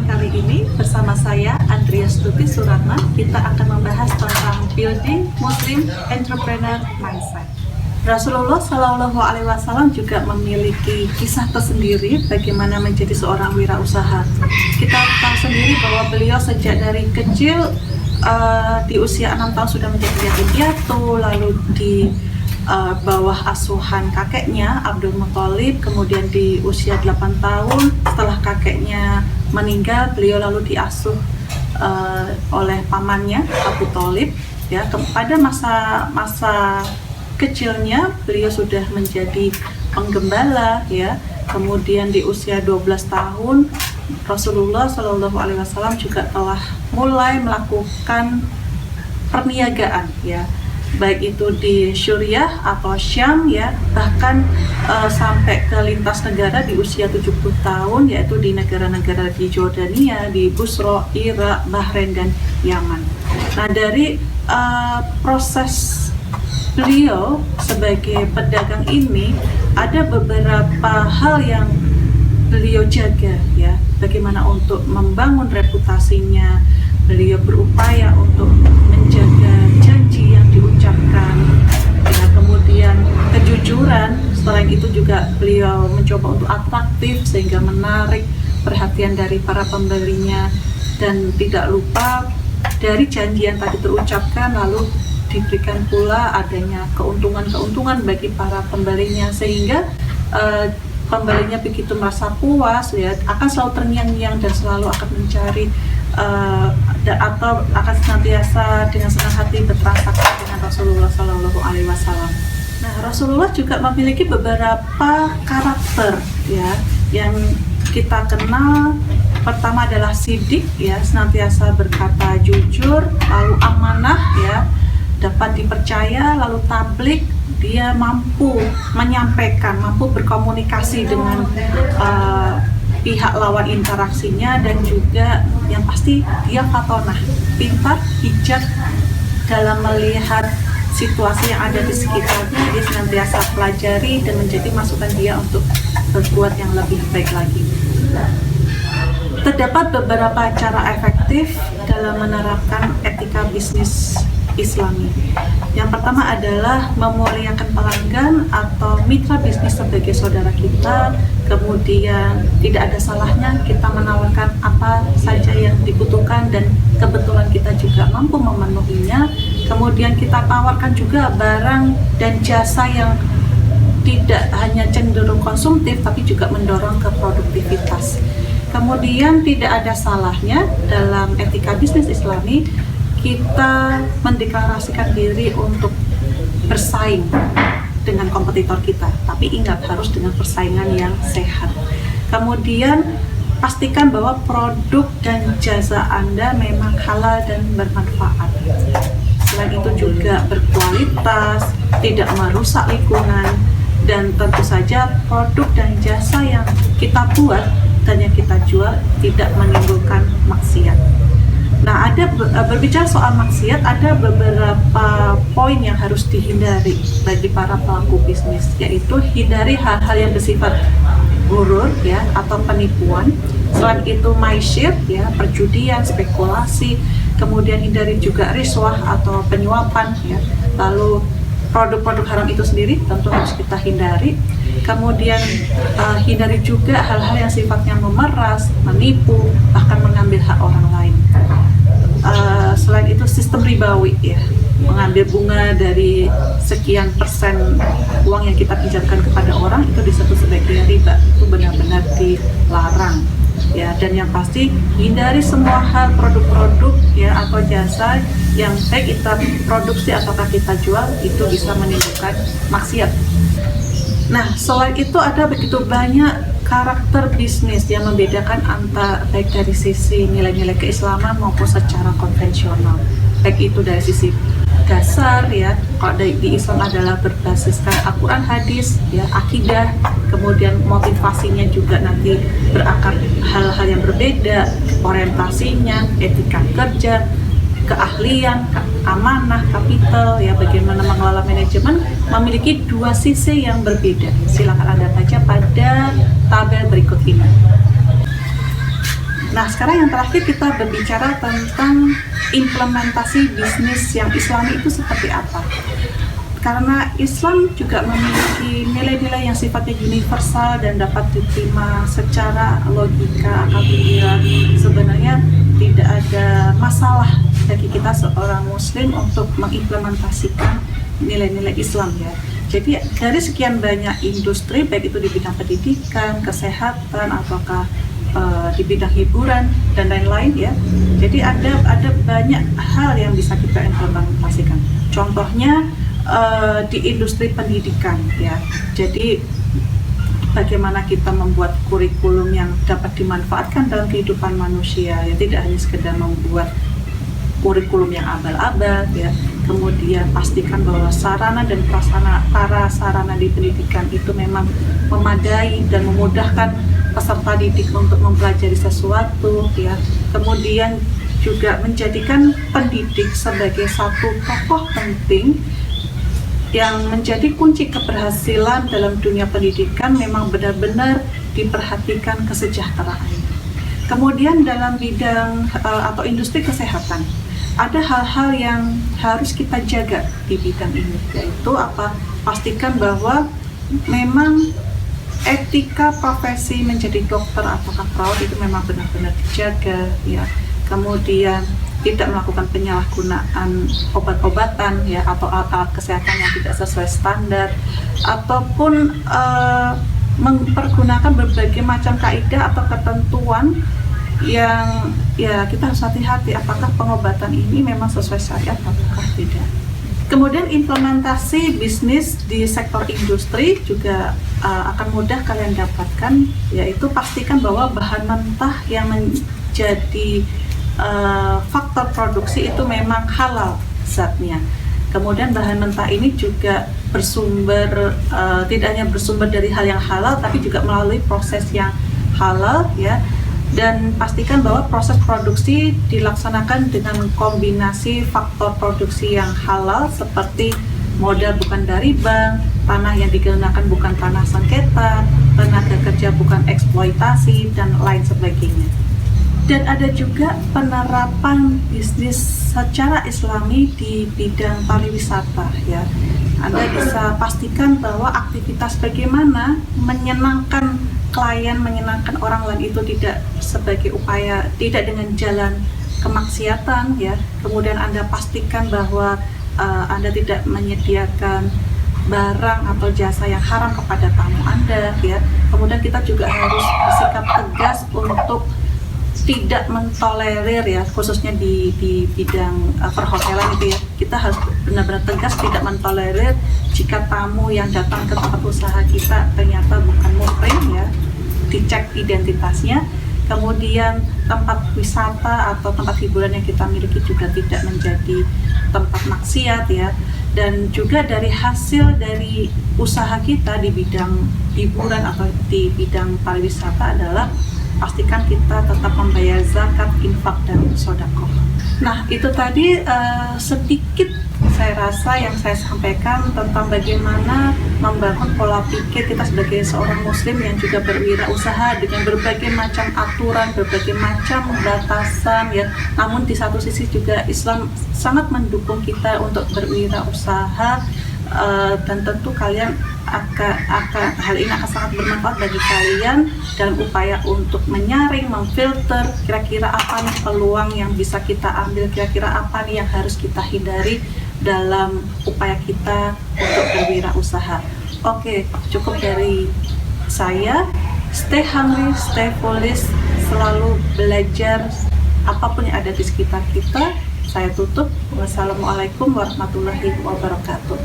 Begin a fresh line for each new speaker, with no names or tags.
kesempatan kali ini bersama saya Andrea Stuti Suratman, kita akan membahas tentang building Muslim entrepreneur mindset. Rasulullah Shallallahu Alaihi Wasallam juga memiliki kisah tersendiri bagaimana menjadi seorang wirausaha. Kita tahu sendiri bahwa beliau sejak dari kecil di usia 6 tahun sudah menjadi yatim piatu, lalu di bawah asuhan kakeknya Abdul Muthalib, kemudian di usia 8 tahun setelah kakeknya meninggal, beliau lalu diasuh oleh pamannya Abu Thalib. Ya, pada masa kecilnya beliau sudah menjadi penggembala, ya. Kemudian di usia 12 tahun Rasulullah Shallallahu Alaihi Wasallam juga telah mulai melakukan perniagaan, ya, baik itu di Suriah atau Syam, ya, bahkan sampai ke lintas negara di usia 70 tahun, yaitu di negara-negara di Jordania, di Busra, Irak, Bahrain, dan Yaman. Nah, dari proses beliau sebagai pedagang ini ada beberapa hal yang beliau jaga, ya, bagaimana untuk membangun reputasinya. Beliau berupaya untuk menjaga janji yang diucapkan, ya, kemudian kejujuran. Selain itu juga beliau mencoba untuk atraktif sehingga menarik perhatian dari para pembelinya, dan tidak lupa dari janji yang tadi terucapkan lalu diberikan pula adanya keuntungan bagi para pembelinya, sehingga pembelinya begitu merasa puas, ya, akan selalu terngiang-ngiang dan selalu akan mencari atau akan senantiasa dengan senang hati bertransaksi dengan Rasulullah Shallallahu Alaihi Wasallam. Nah, Rasulullah juga memiliki beberapa karakter, ya, yang kita kenal. Pertama adalah sidik, ya, senantiasa berkata jujur, lalu amanah, ya, dapat dipercaya, lalu tablik, dia mampu menyampaikan, mampu berkomunikasi dengan pihak lawan interaksinya, dan juga yang pasti dia fatonah, pintar, bijak dalam melihat situasi yang ada di sekitarnya. Dia senantiasa pelajari dan menjadi masukan dia untuk berbuat yang lebih baik lagi. Terdapat beberapa cara efektif dalam menerapkan etika bisnis Islami. Yang pertama adalah memuliakan pelanggan atau mitra bisnis sebagai saudara kita. Kemudian tidak ada salahnya kita menawarkan apa saja yang dibutuhkan dan kebetulan kita juga mampu memenuhinya. Kemudian kita tawarkan juga barang dan jasa yang tidak hanya cenderung konsumtif tapi juga mendorong ke produktivitas. Kemudian tidak ada salahnya dalam etika bisnis Islami kita mendeklarasikan diri untuk bersaing dengan kompetitor kita, tapi ingat harus dengan persaingan yang sehat. Kemudian pastikan bahwa produk dan jasa Anda memang halal dan bermanfaat. Selain itu juga berkualitas, tidak merusak lingkungan, dan tentu saja produk dan jasa yang kita buat dan yang kita jual tidak menimbulkan maksiat. Nah, berbicara soal maksiat, ada beberapa poin yang harus dihindari bagi para pelaku bisnis, yaitu hindari hal-hal yang bersifat gurur, ya, atau penipuan. Selain itu maisyir, ya, perjudian, spekulasi. Kemudian hindari juga riswah atau penyuapan, ya. Lalu produk-produk haram itu sendiri tentu harus kita hindari. Kemudian hindari juga hal-hal yang sifatnya memeras, menipu, bahkan mengambil hak orang lain. Selain itu sistem ribawi, ya, mengambil bunga dari sekian persen uang yang kita pinjamkan kepada orang itu disebut sebagai riba, itu benar-benar dilarang, ya. Dan yang pasti hindari semua hal produk-produk, ya, atau jasa yang baik kita produksi ataukah kita jual itu bisa menimbulkan maksiat. Nah, selain itu ada begitu banyak karakter bisnis yang membedakan antara baik dari sisi nilai-nilai keislaman maupun secara konvensional. Baik itu dari sisi dasar, ya, kalau di Islam adalah berbasiskan Al-Quran, hadis, ya, akidah, kemudian motivasinya juga nanti berakar hal-hal yang berbeda, orientasinya, etika kerja, keahlian, amanah, kapital, ya, bagaimana mengelola manajemen, memiliki dua sisi yang berbeda. Silakan Anda baca pada tabel berikut ini. Nah, sekarang yang terakhir kita berbicara tentang implementasi bisnis yang Islami itu seperti apa. Karena Islam juga memiliki nilai-nilai yang sifatnya universal dan dapat diterima secara logika akal pikiran. Sebenarnya tidak ada masalah bagi kita seorang muslim untuk mengimplementasikan nilai-nilai Islam ya. Jadi dari sekian banyak industri, baik itu di bidang pendidikan, kesehatan, ataukah di bidang hiburan dan lain-lain ya. Jadi ada banyak hal yang bisa kita implementasikan. Contohnya di industri pendidikan ya. Jadi bagaimana kita membuat kurikulum yang dapat dimanfaatkan dalam kehidupan manusia ya, tidak hanya sekedar membuat kurikulum yang abal-abal ya. Kemudian pastikan bahwa sarana dan prasarana di pendidikan itu memang memadai dan memudahkan peserta didik untuk mempelajari sesuatu ya. Kemudian juga menjadikan pendidik sebagai satu tokoh penting yang menjadi kunci keberhasilan dalam dunia pendidikan, memang benar-benar diperhatikan kesejahteraan. Kemudian dalam bidang atau industri kesehatan, ada hal-hal yang harus kita jaga di bidang ini, yaitu apa? Pastikan bahwa memang etika profesi menjadi dokter atau perawat itu memang benar-benar dijaga ya. Kemudian tidak melakukan penyalahgunaan obat-obatan ya, atau alat-alat kesehatan yang tidak sesuai standar, ataupun mempergunakan berbagai macam kaidah atau ketentuan yang ya kita harus hati-hati apakah pengobatan ini memang sesuai syariat ataukah tidak. Kemudian implementasi bisnis di sektor industri juga akan mudah kalian dapatkan, yaitu pastikan bahwa bahan mentah yang menjadi faktor produksi itu memang halal zatnya. Kemudian bahan mentah ini juga bersumber tidak hanya bersumber dari hal yang halal, tapi juga melalui proses yang halal ya. Dan pastikan bahwa proses produksi dilaksanakan dengan kombinasi faktor produksi yang halal seperti modal bukan dari bank, tanah yang digunakan bukan tanah sengketa, tenaga kerja bukan eksploitasi, dan lain sebagainya. Dan ada juga penerapan bisnis secara Islami di bidang pariwisata ya. Anda bisa pastikan bahwa aktivitas bagaimana menyenangkan klien, menyenangkan orang lain itu tidak sebagai upaya, tidak dengan jalan kemaksiatan ya. Kemudian Anda pastikan bahwa Anda tidak menyediakan barang atau jasa yang haram kepada tamu Anda ya. Kemudian kita juga harus bersikap tegas untuk tidak mentolerir ya, khususnya di bidang perhotelan itu ya. Kita harus benar-benar tegas tidak mentolerir jika tamu yang datang ke tempat usaha kita ternyata bukan muhrim ya, dicek identitasnya. Kemudian tempat wisata atau tempat hiburan yang kita miliki juga tidak menjadi tempat maksiat ya. Dan juga dari hasil dari usaha kita di bidang hiburan atau di bidang pariwisata adalah pastikan kita tetap membayar zakat, infak, dan sedekah. Nah, itu tadi sedikit saya rasa yang saya sampaikan tentang bagaimana membangun pola pikir kita sebagai seorang muslim yang juga berwirausaha dengan berbagai macam aturan, berbagai macam batasan ya. Namun di satu sisi juga Islam sangat mendukung kita untuk berwirausaha, dan tentu kalian hal ini akan sangat bermanfaat bagi kalian dalam upaya untuk menyaring, memfilter kira-kira apa nih peluang yang bisa kita ambil, kira-kira apa nih yang harus kita hindari dalam upaya kita untuk berwirausaha. Oke, cukup dari saya. Stay hungry, stay foolish, selalu belajar apapun yang ada di sekitar kita. Saya tutup. Wassalamualaikum warahmatullahi wabarakatuh.